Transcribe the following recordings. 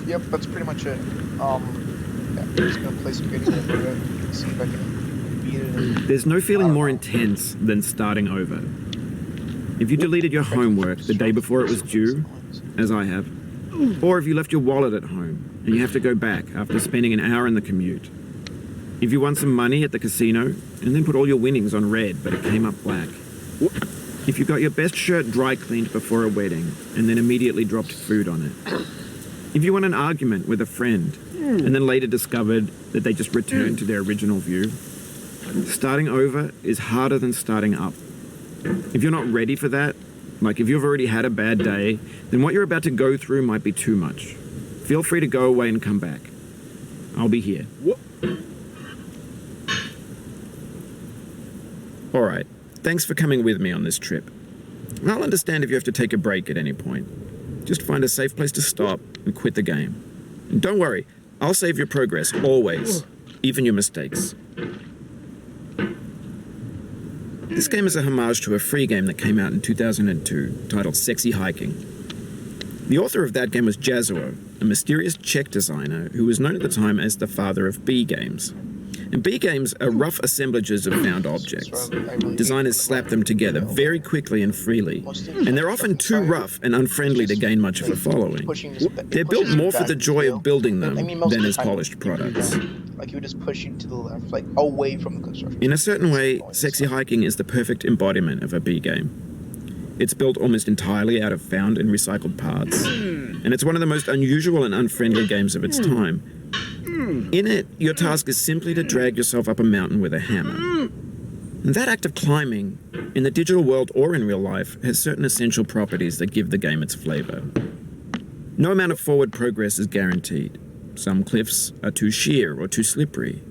Yep, that's pretty much it. Yeah, I'm just gonna play spaghetti over it, see if I can beat it. There's no I feeling don't more know. intense than starting over. If you deleted your homework the day before it was due, as I have, or if you left your wallet at home and you have to go back after spending an hour in the commute. If you won some money at the casino and then put all your winnings on red but it came up black. If you got your best shirt dry cleaned before a wedding and then immediately dropped food on it. If you won an argument with a friend and then later discovered that they just returned to their original view. Starting over is harder than starting up. If you're not ready for that, like if you've already had a bad day, then what you're about to go through might be too much. Feel free to go away and come back. I'll be here. All right, thanks for coming with me on this trip. I'll understand if you have to take a break at any point. Just find a safe place to stop and quit the game. And don't worry, I'll save your progress, always, even your mistakes. This game is a homage to a free game that came out in 2002, titled Sexy Hiking. The author of that game was Jazzuo, a mysterious Czech designer who was known at the time as the father of B games. And B games are rough assemblages of found objects. Designers slap them together very quickly and freely, and they're often too rough and unfriendly to gain much of a following. They're built more for the joy of building them than as polished products. Like you would just push you to the left, like away from the construction. In a certain way, Sexy Hiking is the perfect embodiment of a B game. It's built almost entirely out of found and recycled parts, and it's one of the most unusual and unfriendly games of its time. In it, your task is simply to drag yourself up a mountain with a hammer. And that act of climbing, in the digital world or in real life, has certain essential properties that give the game its flavor. No amount of forward progress is guaranteed. Some cliffs are too sheer or too slippery,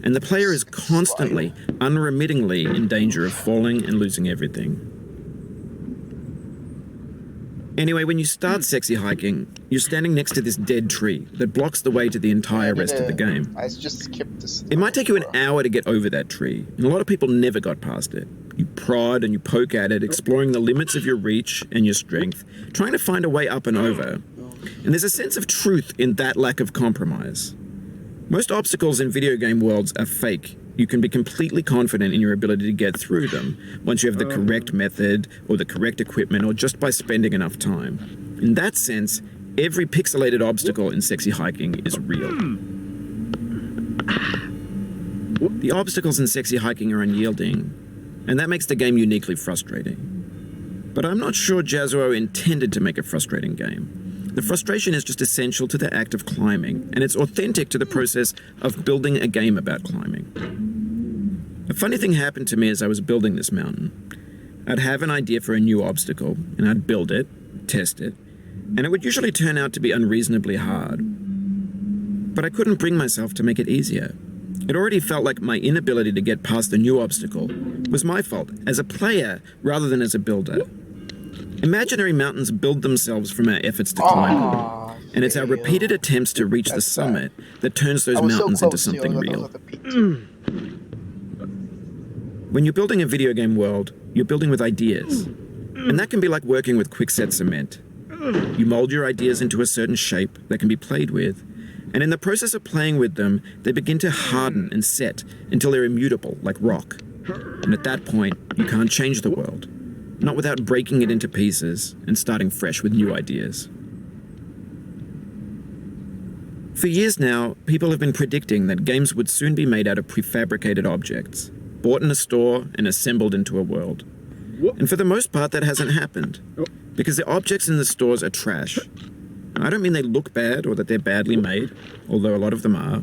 and the player is constantly, unremittingly in danger of falling and losing everything. Anyway, when you start Sexy Hiking, you're standing next to this dead tree that blocks the way to the entire rest of the game. I just skipped this. It might take you an hour to get over that tree, and a lot of people never got past it. You prod and you poke at it, exploring the limits of your reach and your strength, trying to find a way up and over. And there's a sense of truth in that lack of compromise. Most obstacles in video game worlds are fake. You can be completely confident in your ability to get through them once you have the correct method or the correct equipment or just by spending enough time. In that sense, every pixelated obstacle in Sexy Hiking is real. The obstacles in Sexy Hiking are unyielding, and that makes the game uniquely frustrating. But I'm not sure Jazzuo intended to make a frustrating game. The frustration is just essential to the act of climbing, and it's authentic to the process of building a game about climbing. A funny thing happened to me as I was building this mountain. I'd have an idea for a new obstacle, and I'd build it, test it, and it would usually turn out to be unreasonably hard. But I couldn't bring myself to make it easier. It already felt like my inability to get past the new obstacle was my fault as a player rather than as a builder. Imaginary mountains build themselves from our efforts to climb them, and it's our repeated attempts to reach the summit that turns those mountains into something real. When you're building a video game world, you're building with ideas, and that can be like working with quickset cement. You mold your ideas into a certain shape that can be played with, and in the process of playing with them, they begin to harden and set until they're immutable, like rock. And at that point, you can't change the world. Not without breaking it into pieces and starting fresh with new ideas. For years now, people have been predicting that games would soon be made out of prefabricated objects, bought in a store and assembled into a world. And for the most part, that hasn't happened, because the objects in the stores are trash. And I don't mean they look bad or that they're badly made, although a lot of them are.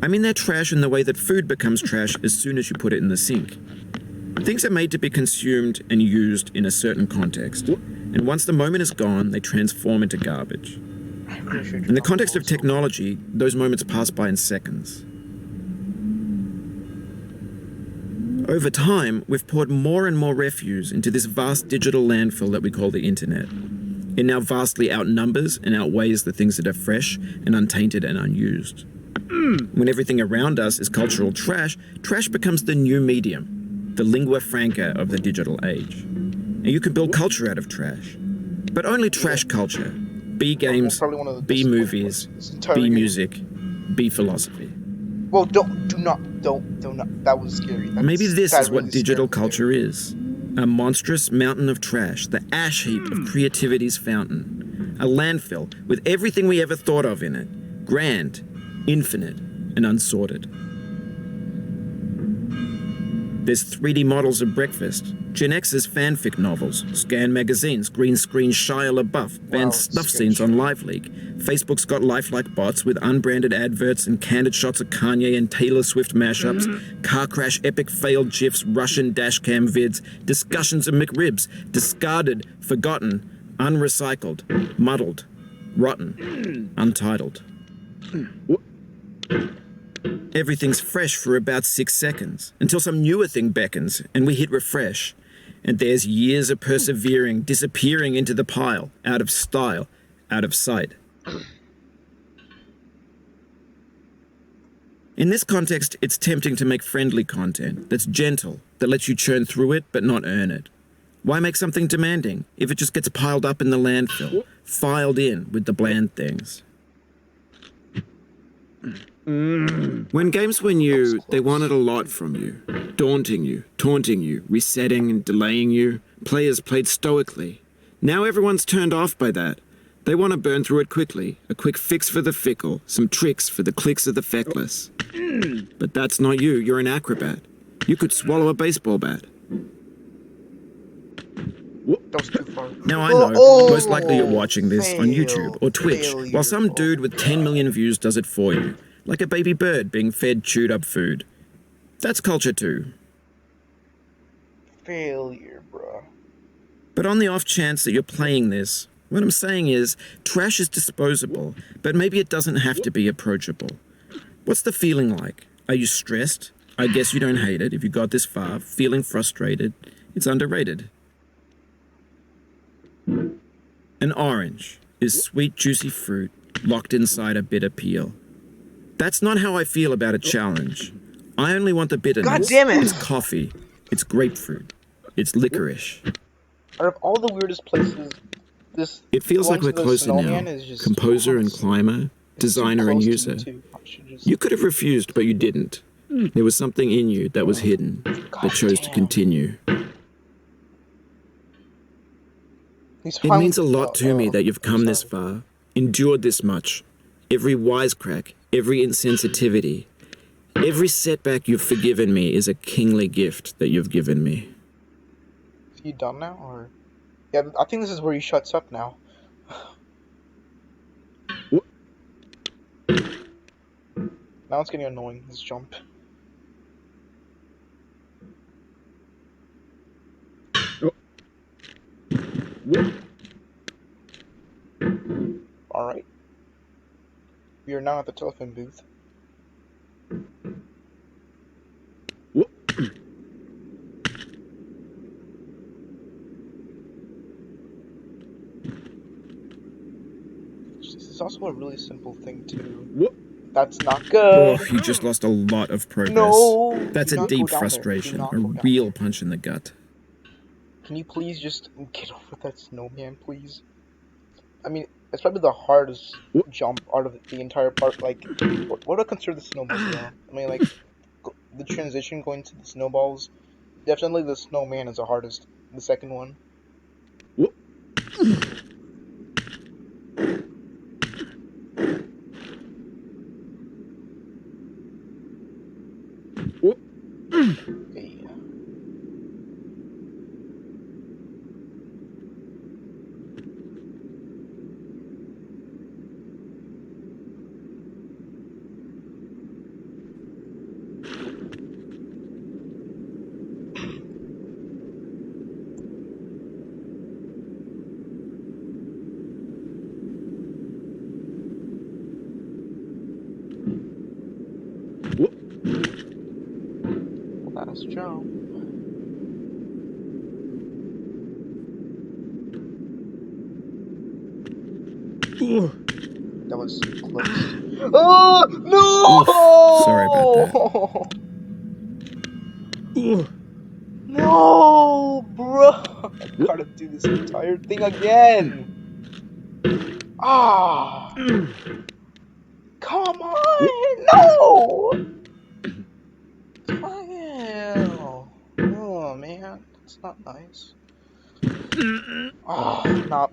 I mean they're trash in the way that food becomes trash as soon as you put it in the sink. Things are made to be consumed and used in a certain context, and once the moment is gone, they transform into garbage. In the context of technology, those moments pass by in seconds. Over time, we've poured more and more refuse into this vast digital landfill that we call the internet. It now vastly outnumbers and outweighs the things that are fresh and untainted and unused. When everything around us is cultural trash, trash becomes the new medium, the lingua franca of the digital age. And you can build culture out of trash, but only trash culture. B games, Probably one of the B disappointing movies, parts of this entire B game. music, B philosophy. Well, do not. That was scary. Maybe this that is what really digital scared me culture is. A monstrous mountain of trash, the ash heap of creativity's fountain. A landfill with everything we ever thought of in it. Grand, infinite, and unsorted. There's 3D models of breakfast, Gen X's fanfic novels, scan magazines, green screen Shia LaBeouf, banned Wow, stuff scary scenes on shit. LiveLeak. Facebook's got lifelike bots with unbranded adverts and candid shots of Kanye and Taylor Swift mashups, car crash epic failed GIFs, Russian dashcam vids, discussions of McRibs, discarded, forgotten, unrecycled, muddled, rotten, untitled. Everything's fresh for about 6 seconds, until some newer thing beckons, and we hit refresh. And there's years of persevering, disappearing into the pile, out of style, out of sight. In this context, it's tempting to make friendly content that's gentle, that lets you churn through it but not earn it. Why make something demanding if it just gets piled up in the landfill, filed in with the bland things? When games were new, they wanted a lot from you. Daunting you, taunting you, resetting and delaying you. Players played stoically. Now everyone's turned off by that. They want to burn through it quickly. A quick fix for the fickle. Some tricks for the clicks of the feckless. But that's not you. You're an acrobat. You could swallow a baseball bat. That was too far. Now I know, most likely you're watching this on YouTube or Twitch, failure. while some dude with 10 million views does it for you. Like a baby bird being fed chewed up food. That's culture too. Failure, bruh. But on the off chance that you're playing this, what I'm saying is, trash is disposable, but maybe it doesn't have to be approachable. What's the feeling like? Are you stressed? I guess you don't hate it if you got this far. Feeling frustrated? It's underrated. An orange is sweet, juicy fruit locked inside a bitter peel. That's not how I feel about a challenge. I only want the bitterness. God damn it! It's coffee. It's grapefruit. It's licorice. Out of all the weirdest places, this It feels like we're going to the closer now. snowman is just Composer and close. climber, It's too designer and close to me, user. too. I should just- You could have refused, but you didn't. There was something in you that was hidden, that chose to damn. continue. He's It finally- means a lot to me that you've I'm come this sorry. far, endured this much. Every wisecrack, every insensitivity, every setback you've forgiven me is a kingly gift that you've given me. Is he done now, or? Yeah, I think this is where he shuts up now. Now it's getting annoying, this jump. Alright. We are now at the telephone booth. This is also a really simple thing too. That's not Oh, good. you just lost a lot of progress. No. That's do a not go deep down there. Do frustration, not a go down real there. punch in the gut. Can you please just get over that snowman, please? I mean, it's probably the hardest jump out of the entire part. Like, what do I consider the snowballs though? I mean, like, the transition going to the snowballs. Definitely the snowman is the hardest. The second one. Hey. Last jump. That was close. Oh no! Oof, sorry about No, bro! I gotta do this entire thing again. Ah! Come on! No! Oh man, that's not nice. Oh, now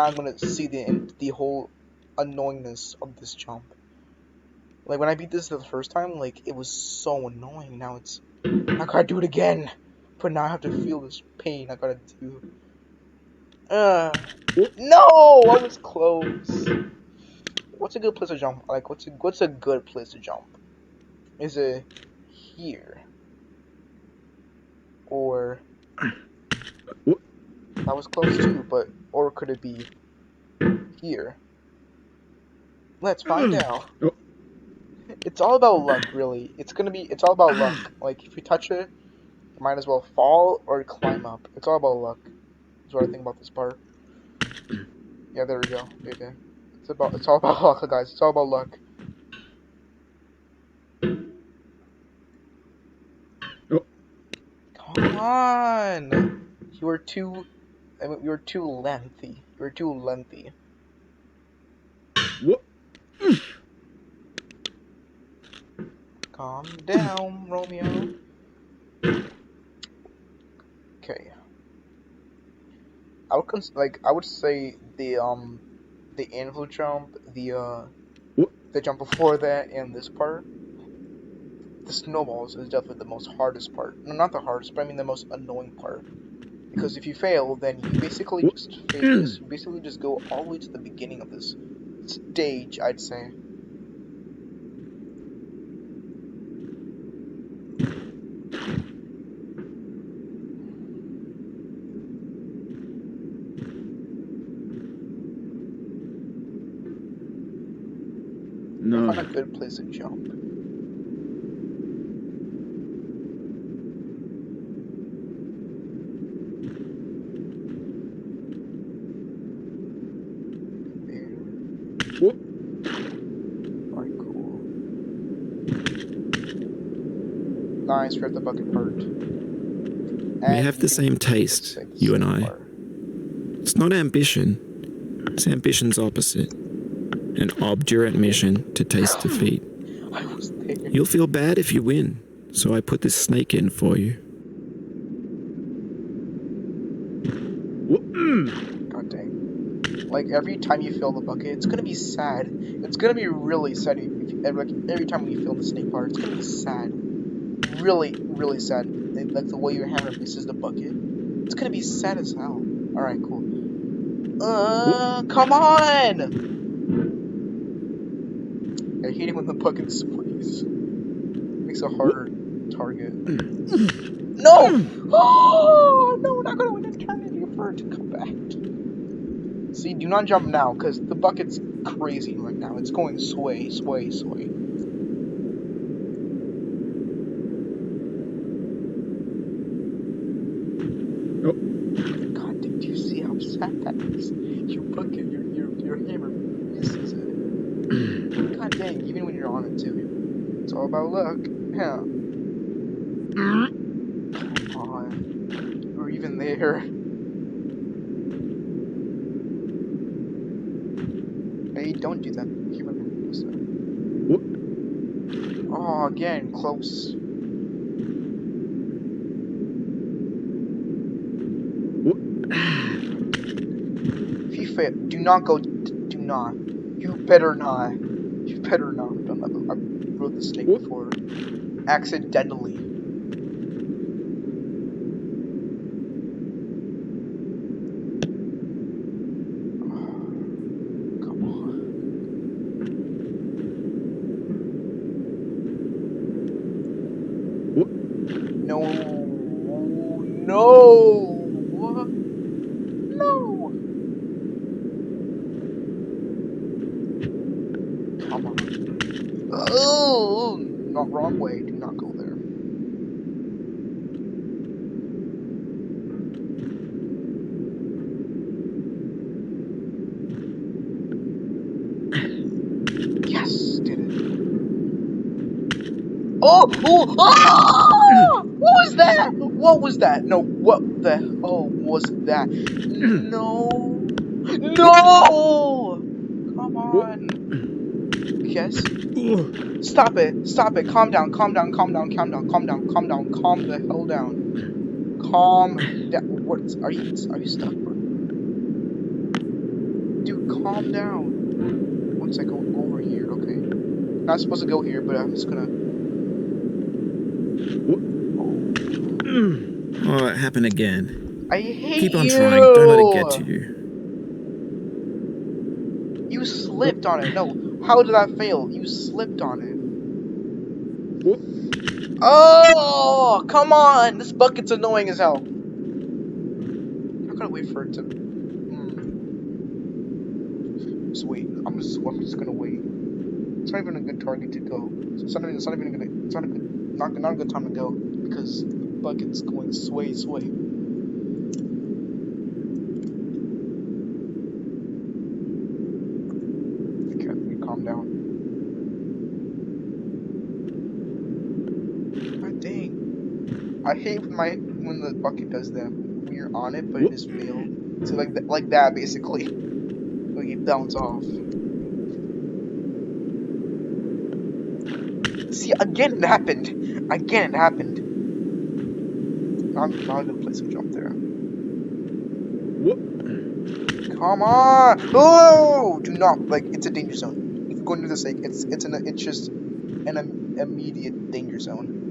I'm gonna see the whole annoyingness of this jump. Like when I beat this the first time, like it was so annoying. Now I gotta do it again, but now I have to feel this pain. I gotta do. No, I was close. What's a good place to jump? Like what's a good place to jump? Is it here or that was close too? But or could it be here? Let's find out. It's all about luck, really. It's all about luck. Like, if you touch it, you might as well fall or climb up. It's all about luck. That's what I think about this part. Yeah, there we go. Okay. It's all about luck, guys. It's all about luck. Come on! You were too lengthy. You were too lengthy. Calm down, Romeo. Okay. I would say the anvil jump, the jump before that, and this part. The snowballs is definitely the most hardest part. No, not the hardest, but I mean the most annoying part. Because if you fail, then you basically just fail this. You basically just go all the way to the beginning of this stage, I'd say. No. Find a good place to jump. Alright, cool. Nice, we're at the bucket part. We have the same taste, you and I. It's not ambition. It's ambition's opposite. An obdurate mission to taste defeat. I was there. You'll feel bad if you win, so I put this snake in for you. God dang. Like, every time you fill the bucket, it's gonna be sad. It's gonna be really sad. Every time you fill the snake part, it's gonna be sad. Really, really sad. Like, the way your hammer misses the bucket. It's gonna be sad as hell. Alright, cool. Come on! I hate it when the bucket squeeze. Makes a harder target. No! Oh, no, we're not gonna win eternity for it to come back. See, do not jump now, because the bucket's crazy right now. It's going sway, sway, sway. God, do you see how sad that is? Your bucket, your hammer misses it. God dang, even when you're on it too. It's all about luck. Yeah. Come on. We're even there. Hey, don't do that. Oh, again, close. If you fail, do not go. Do not. You better not. You better not. I rode the snake before. Accidentally. No. No. What? No. Come on. Oh, not wrong way. Do not go there. Yes, did it. Oh, oh, oh! What was that? What was that? No, what the? Oh, was that? No, no! Yes. Stop it. Stop it. Calm down. Calm down. Calm down. Calm down. Calm down. Calm down. Calm the hell down. Calm down. What? Are you stuck, bro? Dude, calm down. Once I go over here, okay? Not supposed to go here, but I'm just gonna. Oh, it happened again. I hate Keep on you. trying. Don't let it get to you. You slipped on it. No. How did that fail? You slipped on it. Oh, come on! This bucket's annoying as hell. I'm not gonna wait for it to. Just wait. I'm just gonna wait. It's not even a good target to go. It's not a good time to go because the bucket's going sway. Okay, let me calm down. God dang. I hate when the bucket does that. When you're on it, but it just fails. So like that basically. Like you bounce off. See, again it happened. I'm gonna place a jump there. Come on! Oh! Do not it's a danger zone. If you go into this it's just an immediate danger zone.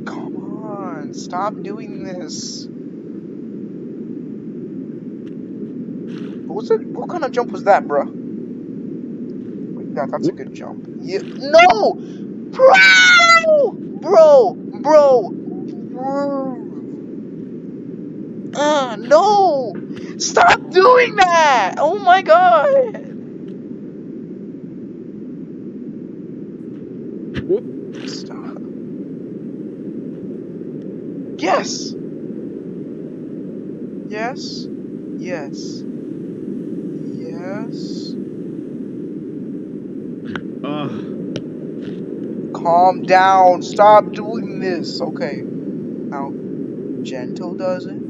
Come on! Stop doing this. What kind of jump was that, bro? Like that's a good jump. Yeah. No! Bro! No! Stop doing that! Oh my god! Stop. Yes! Yes. Calm down. Stop doing this. Okay. Now, gentle does it.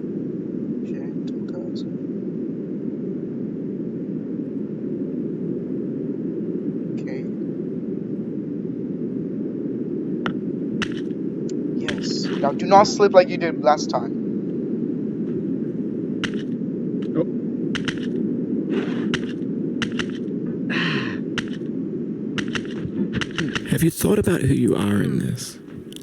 Okay. Yes. Now, do not slip like you did last time. Have you thought about who you are in this?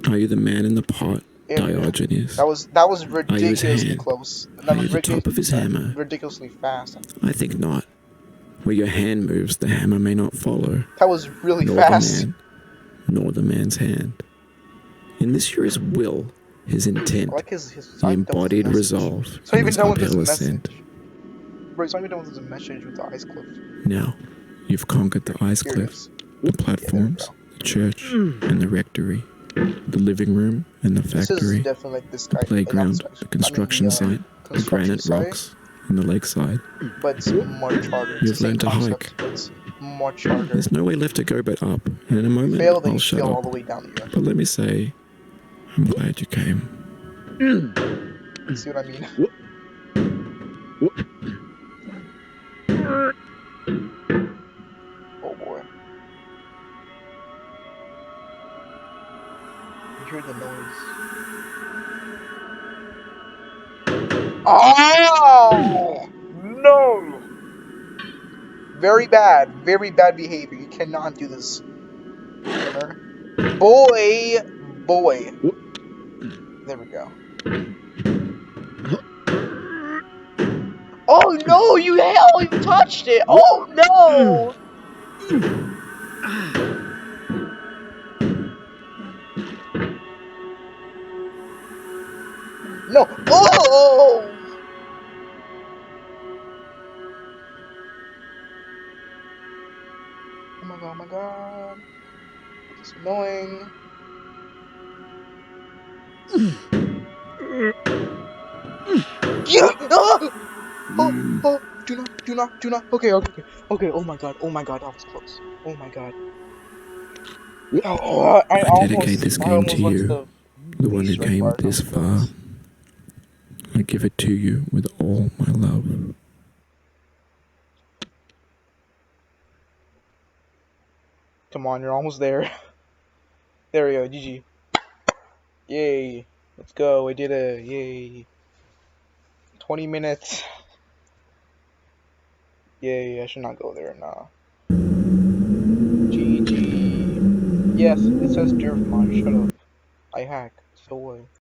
Are you the man in the pot, Diogenes? That was ridiculously close. Are you the top of his hammer? Ridiculously fast. I think not. Where your hand moves, the hammer may not follow. That was really nor fast. The man, nor the man's hand. In this here is will, his intent, I like his the embodied resolve, so in his uphill ascent. ascent. Bro, it's not even done with his message with the ice cliff. Now, you've conquered the ice cliff, the platforms, the church, and the rectory, the living room and the factory, this the playground, the construction site, the granite rocks, and the lakeside. But it's much harder. You've learned to hike. It's much harder. There's no way left to go but up, and in a moment I'll shut up. All the way down here. But let me say, I'm glad you came. See what I mean? Oh boy. You hear the noise. Oh! No! Very bad behavior. You cannot do this. Boy! There we go. Oh no! You touched it! Oh no! No! Oh! Oh my god. It's annoying. Yeah! Oh, do not. Okay. Oh my god, that was close. Oh my god. I dedicate this game to you, the one who came this far. I I give it to you with all my love. Come on, you're almost there. There we go, GG. Yay. Let's go, I did it. Yay. 20 minutes. Yay, I should not go there, nah. GG. Yes, it says Dervmon, shut up. I hack, so what?